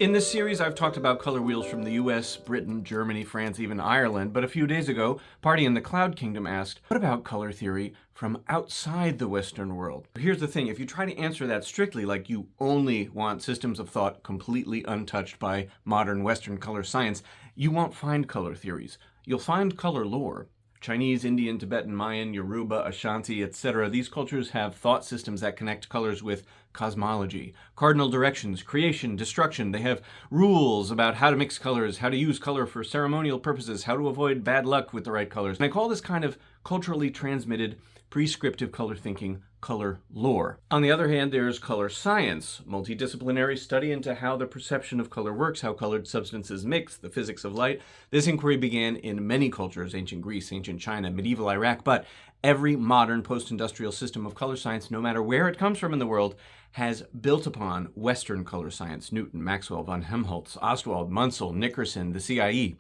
In this series, I've talked about color wheels from the US, Britain, Germany, France, even Ireland, but a few days ago, Party in the Cloud Kingdom asked, what about color theory from outside the Western world? Here's the thing, if you try to answer that strictly, like you only want systems of thought completely untouched by modern Western color science, you won't find color theories. You'll find color lore. Chinese, Indian, Tibetan, Mayan, Yoruba, Ashanti, etc. These cultures have thought systems that connect colors with cosmology, cardinal directions, creation, destruction. They have rules about how to mix colors, how to use color for ceremonial purposes, how to avoid bad luck with the right colors. And I call this kind of culturally transmitted prescriptive color thinking color lore. On the other hand, there's color science, multidisciplinary study into how the perception of color works, how colored substances mix, the physics of light. This inquiry began in many cultures, ancient Greece, ancient China, medieval Iraq, but every modern post-industrial system of color science, no matter where it comes from in the world, has built upon Western color science. Newton, Maxwell, von Helmholtz, Ostwald, Munsell, Nickerson, the CIE.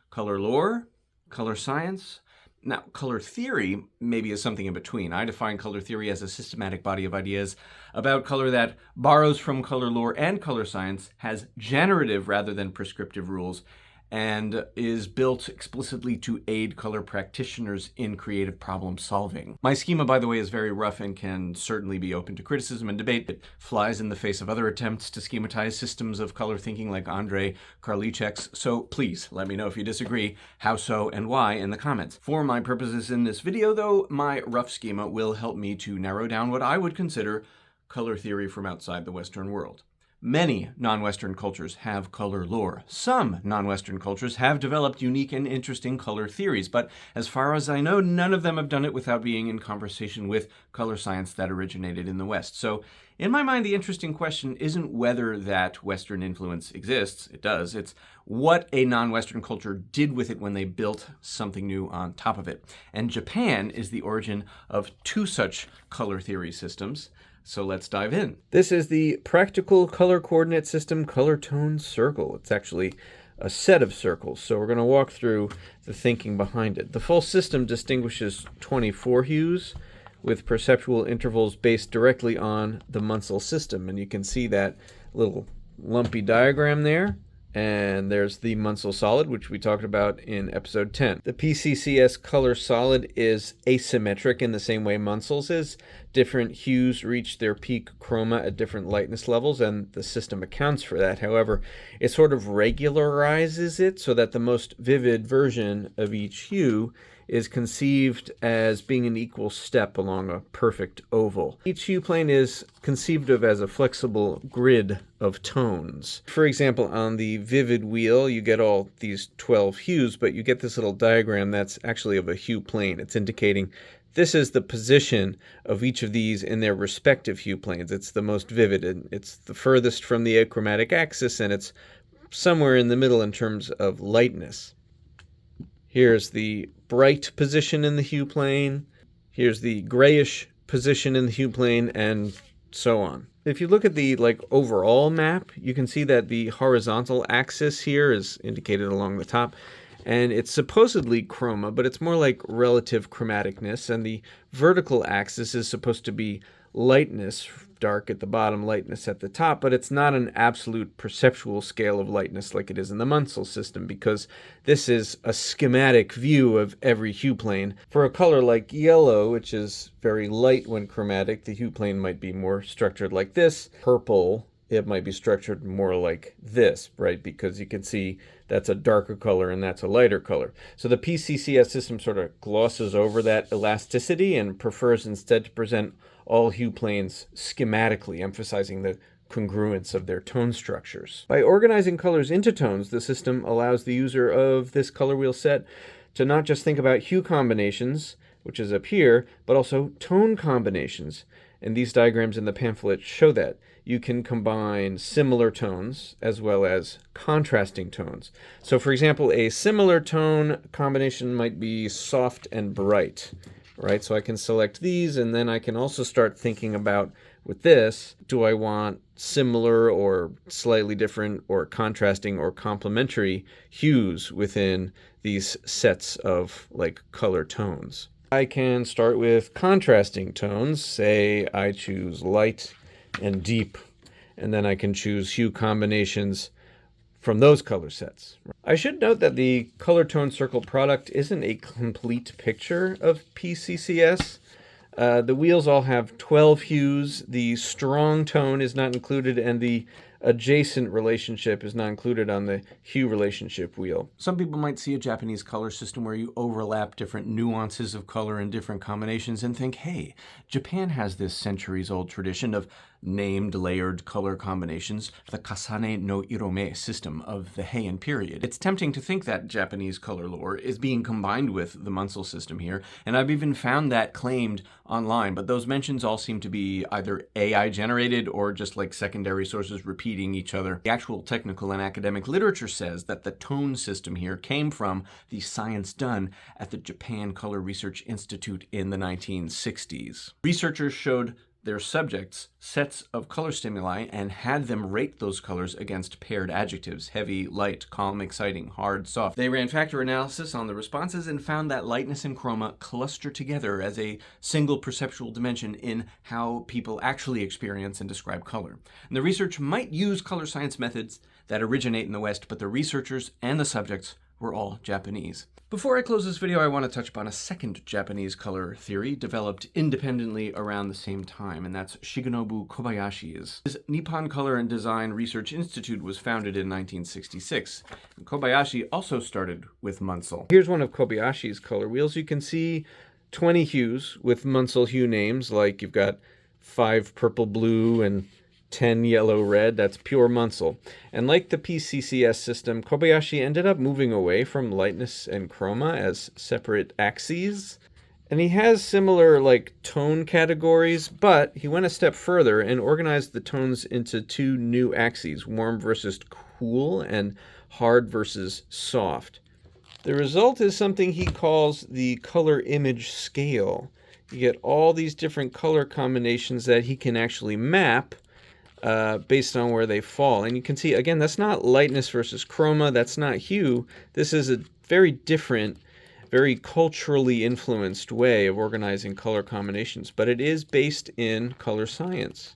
Color lore, color science. Now, color theory maybe is something in between. I define color theory as a systematic body of ideas about color that borrows from color lore and color science, has generative rather than prescriptive rules, and is built explicitly to aid color practitioners in creative problem solving. My schema, by the way, is very rough and can certainly be open to criticism and debate. It flies in the face of other attempts to schematize systems of color thinking like Andrei Karliczek's, so please let me know if you disagree, how so, and why in the comments. For my purposes in this video, though, my rough schema will help me to narrow down what I would consider color theory from outside the Western world. Many non-Western cultures have color lore. Some non-Western cultures have developed unique and interesting color theories, but as far as I know, none of them have done it without being in conversation with color science that originated in the West. So, in my mind, the interesting question isn't whether that Western influence exists. It does. It's what a non-Western culture did with it when they built something new on top of it. And Japan is the origin of two such color theory systems. So let's dive in. This is the practical color coordinate system color tone circle. It's actually a set of circles, so we're going to walk through the thinking behind it. The full system distinguishes 24 hues with perceptual intervals based directly on the Munsell system, and you can see that little lumpy diagram there. And there's the Munsell solid, which we talked about in episode 10. The PCCS color solid is asymmetric in the same way Munsell's is. Different hues reach their peak chroma at different lightness levels, and the system accounts for that. However, it sort of regularizes it so that the most vivid version of each hue is conceived as being an equal step along a perfect oval. Each hue plane is conceived of as a flexible grid of tones. For example, on the vivid wheel, you get all these 12 hues, but you get this little diagram that's actually of a hue plane. It's indicating this is the position of each of these in their respective hue planes. It's the most vivid, and it's the furthest from the achromatic axis, and it's somewhere in the middle in terms of lightness. Here's the bright position in the hue plane. Here's the grayish position in the hue plane, and so on. If you look at the overall map, you can see that the horizontal axis here is indicated along the top, and it's supposedly chroma, but it's more like relative chromaticness, and the vertical axis is supposed to be lightness, dark at the bottom, lightness at the top, but it's not an absolute perceptual scale of lightness like it is in the Munsell system, because this is a schematic view of every hue plane. For a color like yellow, which is very light when chromatic, the hue plane might be more structured like this. Purple, it might be structured more like this, right? Because you can see that's a darker color and that's a lighter color. So the PCCS system sort of glosses over that elasticity and prefers instead to present all hue planes schematically, emphasizing the congruence of their tone structures. By organizing colors into tones, the system allows the user of this color wheel set to not just think about hue combinations, which is up here, but also tone combinations. And these diagrams in the pamphlet show that. You can combine similar tones as well as contrasting tones. So for example, a similar tone combination might be soft and bright, right? So I can select these, and then I can also start thinking about, with this, do I want similar or slightly different or contrasting or complementary hues within these sets of color tones? I can start with contrasting tones. Say I choose light and deep, and then I can choose hue combinations from those color sets. I should note that the color tone circle product isn't a complete picture of PCCS. The wheels all have 12 hues. The strong tone is not included, and the adjacent relationship is not included on the hue relationship wheel. Some people might see a Japanese color system where you overlap different nuances of color and different combinations and think, hey, Japan has this centuries-old tradition of named layered color combinations, the Kasane no Irome system of the Heian period. It's tempting to think that Japanese color lore is being combined with the Munsell system here, and I've even found that claimed online, but those mentions all seem to be either AI generated or just like secondary sources repeating each other. The actual technical and academic literature says that the tone system here came from the science done at the Japan Color Research Institute in the 1960s. Researchers showed their subjects sets of color stimuli and had them rate those colors against paired adjectives: heavy, light, calm, exciting, hard, soft. They ran factor analysis on the responses and found that lightness and chroma cluster together as a single perceptual dimension in how people actually experience and describe color. And the research might use color science methods that originate in the West, but the researchers and the subjects were all Japanese. Before I close this video, I want to touch upon a second Japanese color theory developed independently around the same time, and that's Shigenobu Kobayashi's. His Nippon Color and Design Research Institute was founded in 1966. And Kobayashi also started with Munsell. Here's one of Kobayashi's color wheels. You can see 20 hues with Munsell hue names, like you've got 5 purple blue and 10 yellow red. That's pure Munsell. And like the PCCS system, Kobayashi ended up moving away from lightness and chroma as separate axes. And he has similar like tone categories, but he went a step further and organized the tones into 2 new axes: warm versus cool and hard versus soft. The result is something he calls the color image scale. You get all these different color combinations that he can actually map based on where they fall. And you can see, again, that's not lightness versus chroma, that's not hue. This is a very different, very culturally influenced way of organizing color combinations, but it is based in color science.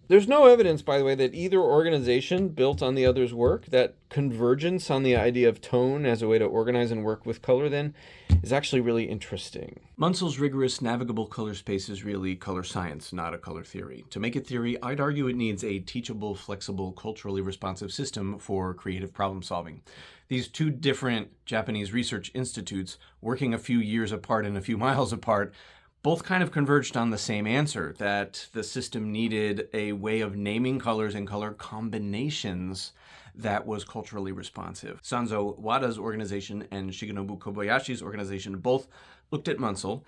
There's no evidence, by the way, that either organization built on the other's work. That convergence on the idea of tone as a way to organize and work with color then is actually really interesting. Munsell's rigorous navigable color space is really color science, not a color theory. To make it theory, I'd argue it needs a teachable, flexible, culturally responsive system for creative problem solving. These 2 different Japanese research institutes, working a few years apart and a few miles apart, both kind of converged on the same answer, that the system needed a way of naming colors and color combinations that was culturally responsive. Sanzo Wada's organization and Shigenobu Kobayashi's organization both looked at Munsell,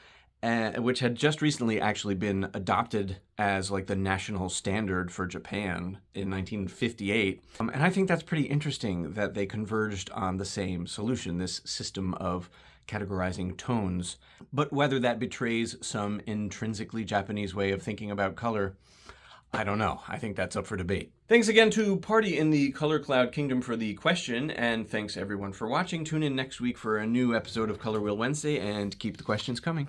which had just recently actually been adopted as like the national standard for Japan in 1958. And I think that's pretty interesting that they converged on the same solution, this system of categorizing tones. But whether that betrays some intrinsically Japanese way of thinking about color, I don't know. I think that's up for debate. Thanks again to Party in the Color Cloud Kingdom for the question, and thanks everyone for watching. Tune in next week for a new episode of Color Wheel Wednesday, and keep the questions coming.